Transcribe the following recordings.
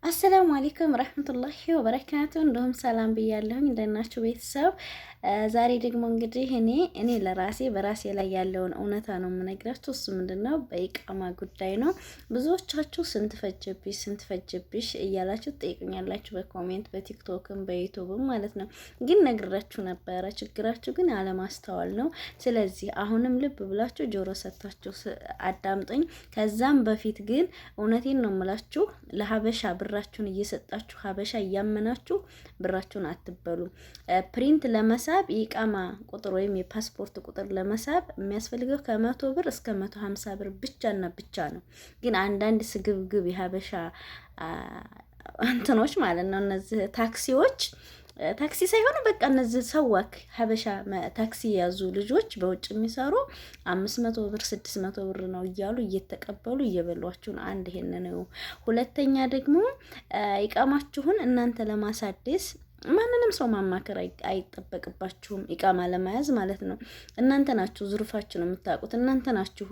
አሰላሙ አለይኩም ረህመቱላሂ ወበረካቱ። እንደውም ሰላም ብያለሁኝ። እንደናችሁ ቤተሰብ። ዛሬ ደግሞ እንግዲህ እኔ ለራሴ በራሴ ላይ ያለውን እውነታ ነው የምነግራችሁ። እሱ ምንድነው በኢቃማ ጉዳይ ነው። ብዙዎቻችሁ ስንት ፈጀብሽ እያላችሁ ትጠይቁኛላችሁ በኮሜንት በቲክቶክም በዩቲዩብም ማለት ነው። ግን ነግራችሁ ነበረ። ችግራችሁ ግን አለማስተዋል ነው። ስለዚህ አሁንም ልብ ብላችሁ ጆሮ ሰጥታችሁ አዳምጡኝ። ከዛም በፊት ግን እውነቴን ነው የምላችሁ ለሀበሻ ብራችሁን እየሰጣችሁ ሀበሻ እያመናችሁ ብራችሁን አትበሉ። ፕሪንት ለመሳብ የኢቃማ ቁጥር ወይም የፓስፖርት ቁጥር ለመሳብ የሚያስፈልገው ከ100 ብር እስከ 150 ብር ብቻና ብቻ ነው። ግን አንዳንድ ስግብግብ የሀበሻ እንትኖች ማለት ነው እነዚህ ታክሲዎች ታክሲ ሳይሆኑ በቃ እነዚህ ሰዋክ ሀበሻ ታክሲ የያዙ ልጆች በውጭ የሚሰሩ 500 ብር 600 ብር ነው እያሉ እየተቀበሉ እየበሏችሁ ነው። አንድ ይሄን ነው። ሁለተኛ ደግሞ ኢቃማችሁን እናንተ ለማሳደስ ማንንም ሰው ማማከር አይጠበቅባችሁም። ኢቃማ ለመያዝ ማለት ነው። እናንተ ናችሁ ዙርፋችሁን የምታውቁት፣ እናንተ ናችሁ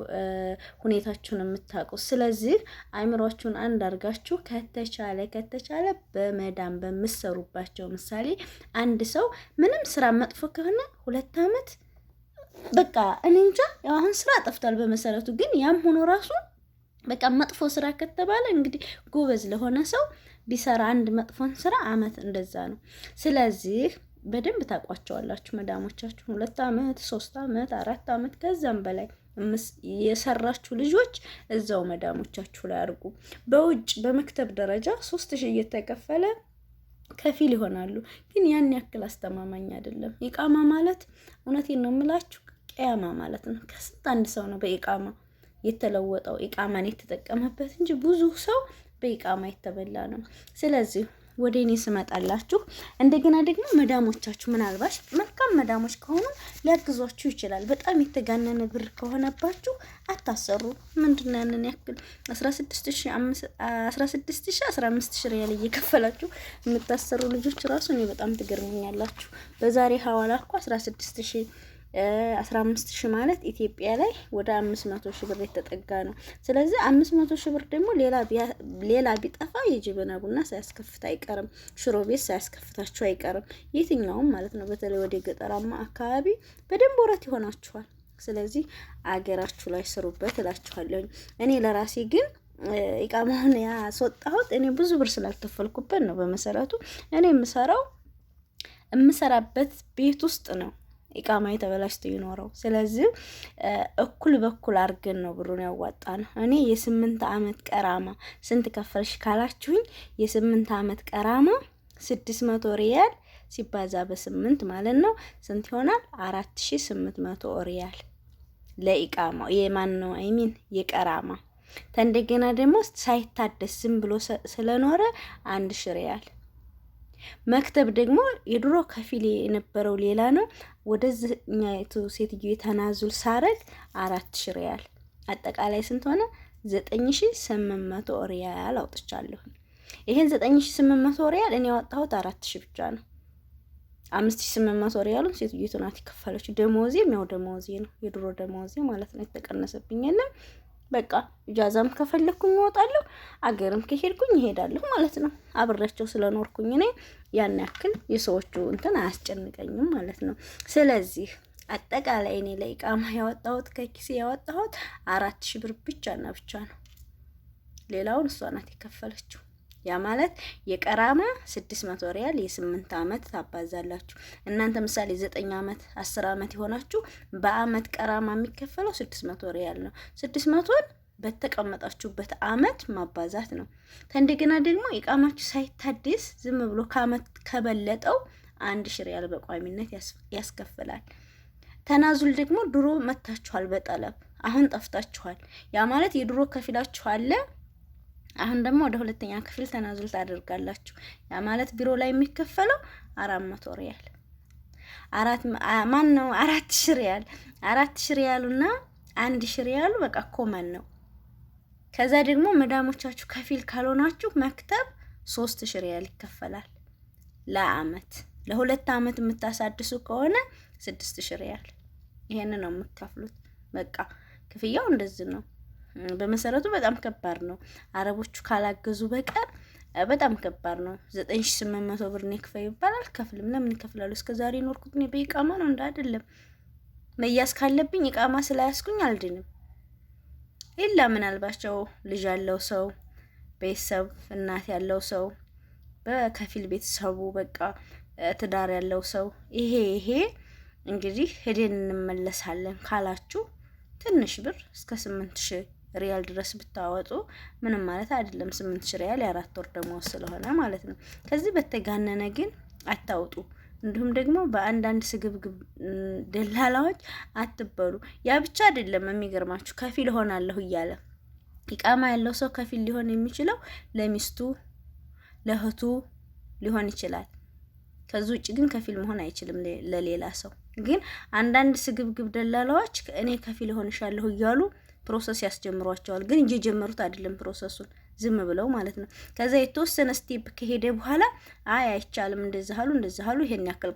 ሁኔታችሁን የምታውቁት። ስለዚህ አይምሯችሁን አንድ አድርጋችሁ ከተቻለ በመዳም በምትሰሩባቸው ምሳሌ አንድ ሰው ምንም ስራ መጥፎ ከሆነ 2 አመት በቃ እኔ እንጃ አሁን ስራ ጠፍቷል በመሰረቱ። ግን ያም ሆኖ ራሱ በቃ መጥፎ ስራ ከተባለ እንግዲህ ጎበዝ ለሆነ ሰው ቢሰራ አንድ መጥፎን ስራ አመት እንደዛ ነው። ስለዚህ በደንብ ታውቋቸዋላችሁ መዳሞቻችሁ 2 አመት 3 አመት 4 አመት ከዛም በላይ የሰራችሁ ልጆች እዛው መዳሞቻችሁ ላይ አድርጉ። በውጭ በመክተብ ደረጃ 3000 እየተከፈለ ከፊል ይሆናሉ። ግን ያን ያክል አስተማማኝ አይደለም። ኢቃማ ማለት እውነቴን ነው የምላችሁ ቅያማ ማለት ነው። ከስንት አንድ ሰው ነው በኢቃማ የተለወጠው ኢቃማን የተጠቀመበት እንጂ ብዙ ሰው በኢቃማ የተበላ ነው። ስለዚህ ወደ እኔ ስመጣላችሁ እንደገና ደግሞ መዳሞቻችሁ ምናልባት መልካም መዳሞች ከሆኑ ሊያግዟችሁ ይችላል። በጣም የተጋነነ ብር ከሆነባችሁ አታሰሩ። ምንድነው ያንን ያክል 16000 15000 ሪያል እየከፈላችሁ የምታሰሩ ልጆች ራሱ እኔ በጣም ትገርሙኛላችሁ። በዛሬ ሐዋላ እኮ 15000 ማለት ኢትዮጵያ ላይ ወደ 500,000 ብር የተጠጋ ነው። ስለዚህ 500,000 ብር ደግሞ ሌላ ቢጠፋ የጅብና ቡና ሳያስከፍት አይቀርም፣ ሽሮ ቤት ሳያስከፍታችሁ አይቀርም። የትኛውም ማለት ነው። በተለይ ወደ ገጠራማ አካባቢ በደንብ ወረት ይሆናችኋል። ስለዚህ አገራችሁ ላይ ስሩበት እላችኋለሁ። እኔ ለራሴ ግን ኢቃማውን ያስወጣሁት እኔ ብዙ ብር ስላልከፈልኩበት ነው። በመሰረቱ እኔ የምሰራበት ቤት ውስጥ ነው ኢቃማ የተበላሽቶ ይኖረው። ስለዚህ እኩል በኩል አርገን ነው ብሩን ያዋጣን። እኔ የ8 አመት ቀራማ ስንት ከፈልሽ ካላችሁኝ የ8 አመት ቀራማ 600 ሪያል ሲባዛ በ8 ማለት ነው ስንት ይሆናል? 4800 ሪያል ለኢቃማው የማን ነው አይሚን የቀራማ። ተንደገና ደግሞ ሳይታደስ ዝም ብሎ ስለኖረ 1000 ሪያል። መክተብ ደግሞ የድሮ ከፊል የነበረው ሌላ ነው። ወደዚህኛይቱ ሴትዮ የተናዙል ሳረግ 4000 ሪያል አጠቃላይ ስንት ሆነ? 9800 ሪያል አውጥቻለሁ። ይሄን 9800 ሪያል እኔ ያወጣሁት 4000 ብቻ ነው። 5800 ሪያሉን ሴትዮቱ ናት የከፈለችው። ደሞዜም ያው ደሞዜ ነው የድሮ ደሞዜ ማለት ነው። የተቀነሰብኝና በቃ ኢጃዛም ከፈለኩኝ እወጣለሁ፣ አገርም ከሄድኩኝ እሄዳለሁ ማለት ነው። አብሬያቸው ስለኖርኩኝ እኔ ያን ያክል የሰዎቹ እንትን አያስጨንቀኝም ማለት ነው። ስለዚህ አጠቃላይ እኔ ለኢቃማ ያወጣሁት ከኪሴ ያወጣሁት 4000 ብር ብቻና ብቻ ነው። ሌላውን እሷ ናት የከፈለችው። ያ ማለት የቀራማ 600 ሪያል የ8 አመት ታባዛላችሁ። እናንተ ምሳሌ 9 አመት 10 አመት ይሆናችሁ በአመት ቀራማ የሚከፈለው 600 ሪያል ነው። 600ን በተቀመጣችሁበት አመት ማባዛት ነው። እንደገና ደግሞ ኢቃማችሁ ሳይታደስ ዝም ብሎ ከአመት ከበለጠው 1000 ሪያል በቋሚነት ያስከፍላል። ተናዙል ደግሞ ድሮ መታችኋል በጠለብ አሁን ጠፍታችኋል። ያ ማለት የድሮ ከፊላችሁ አለ። አሁን ደግሞ ወደ ሁለተኛ ክፍል ተናዙል ታደርጋላችሁ። ያ ማለት ቢሮ ላይ የሚከፈለው 400 ሪያል 4000 ሪያል 4000 ሪያሉና 1000 ሪያሉ በቃ ኮመን ነው። ከዛ ደግሞ መዳሞቻችሁ ከፊል ካልሆናችሁ መክተብ 3000 ሪያል ይከፈላል ለአመት። ለ2 አመት የምታሳድሱ ከሆነ 6000 ሪያል ይሄን ነው የምትከፍሉት። በቃ ክፍያው እንደዚህ ነው። በመሰረቱ በጣም ከባድ ነው። አረቦቹ ካላገዙ በቀር በጣም ከባድ ነው። 9800 ብር ነው ክፈይ ይባላል። ከፍልም ለምን ይከፍላሉ? እስከዛሬ ኖርኩት እኔ በኢቃማ ነው አይደለም። መያዝ ካለብኝ ኢቃማ ስላያስኩኝ አልድንም። ኢላ ምናልባቸው ልጅ ያለው ሰው ቤተሰብ እናት ያለው ሰው በከፊል ቤተሰቡ በቃ ትዳር ያለው ሰው ይሄ እንግዲህ ሄደን እንመለሳለን ካላችሁ ትንሽ ብር እስከ 8000 ሪያል ድረስ ብታወጡ ምንም ማለት አይደለም። 8000 ሪያል የ4 ወር ደሞዝ ስለሆነ ማለት ነው። ከዚህ በተጋነነ ግን አታውጡ። እንዲሁም ደግሞ በአንዳንድ ስግብግብ ደላላዎች አትበሉ። ያ ብቻ አይደለም የሚገርማችሁ ከፊል ሆናለሁ እያለ ኢቃማ ያለው ሰው ከፊል ሊሆን የሚችለው ለሚስቱ ለእህቱ ሊሆን ይችላል። ከዚህ ውጭ ግን ከፊል መሆን አይችልም ለሌላ ሰው። ግን አንዳንድ ስግብግብ ደላላዎች እኔ ከፊል ሆንሻለሁ እያሉ ፕሮሰስ ያስጀምሯቸዋል። ግን እየጀመሩት አይደለም ፕሮሰሱን ዝም ብለው ማለት ነው። ከዛ የተወሰነ ስቴፕ ከሄደ በኋላ አይቻልም፣ እንደዚህ አሉ፣ ይሄን ያክል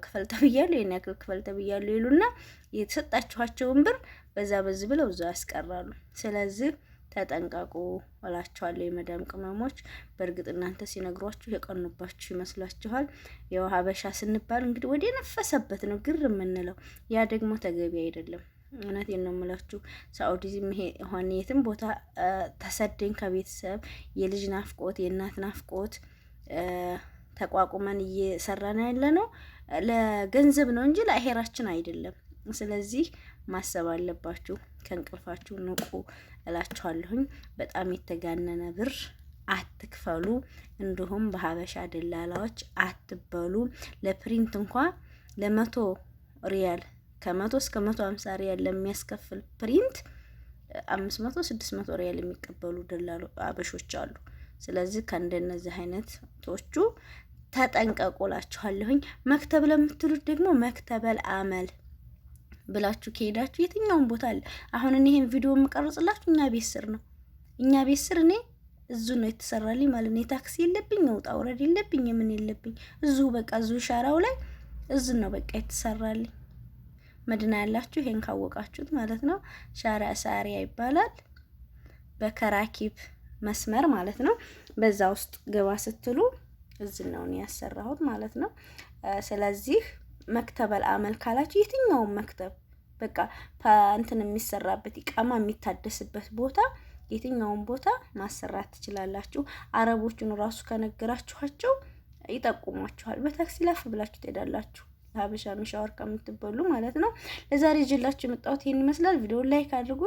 ክፈል ተብያለሁ ይሉና የተሰጣችኋቸውን ብር በዛ ብለው እዛ ያስቀራሉ። ስለዚህ ተጠንቀቁ እላችኋለሁ የመዳም ቅመሞች። በእርግጥ እናንተ ሲነግሯችሁ የቀኑባችሁ ይመስላችኋል። ያው ሀበሻ ስንባል እንግዲህ ወደ ነፈሰበት ነው ግር የምንለው። ያ ደግሞ ተገቢ አይደለም። እውነቴን ነው የምላችሁ። ሳኡዲ ሆነ የትም ቦታ ተሰደን ከቤተሰብ የልጅ ናፍቆት የእናት ናፍቆት ተቋቁመን እየሰራን ያለ ነው ለገንዘብ ነው እንጂ ለአሄራችን አይደለም። ስለዚህ ማሰብ አለባችሁ። ከእንቅልፋችሁ ንቁ እላችኋለሁኝ። በጣም የተጋነነ ብር አትክፈሉ። እንዲሁም በሀበሻ ደላላዎች አትበሉ። ለፕሪንት እንኳን ለ100 ሪያል ከ100 እስከ 150 ሪያል ለሚያስከፍል ፕሪንት 500 600 ሪያል የሚቀበሉ ደላሎ አበሾች አሉ። ስለዚህ ከእንደነዚህ አይነቶቹ ተጠንቀቁላችኋለሁኝ። መክተብ ለምትሉት ደግሞ መክተበል አመል ብላችሁ ከሄዳችሁ የትኛውን ቦታ አለ። አሁን እኔ ይሄን ቪዲዮ የምቀርጽላችሁ እኛ ቤት ስር ነው። እኛ ቤት ስር እኔ እዚሁ ነው የተሰራልኝ ማለት ነው። ታክሲ የለብኝ፣ ውጣ ውረድ የለብኝ፣ ምን የለብኝ። እዚሁ በቃ እዚሁ ሻራው ላይ እዚሁ ነው በቃ የተሰራልኝ። መድና ያላችሁ ይሄን ካወቃችሁት ማለት ነው። ሻራ ሳሪያ ይባላል። በከራኪብ መስመር ማለት ነው። በዛ ውስጥ ገባ ስትሉ እዚህ ነው ያሰራሁት ማለት ነው። ስለዚህ መክተበል አመል ካላችሁ የትኛውን መክተብ በቃ እንትን የሚሰራበት ኢቃማ የሚታደስበት ቦታ የትኛውን ቦታ ማሰራት ትችላላችሁ። አረቦቹን ራሱ ከነገራችኋቸው ይጠቁሟችኋል። በታክሲ ላፍ ብላችሁ ትሄዳላችሁ። ሀበሻ መሻወር ከምትበሉ ማለት ነው። ለዛሬ ይዤላችሁ የመጣሁት ይሄን ይመስላል። ቪዲዮ ላይክ አድርጉ።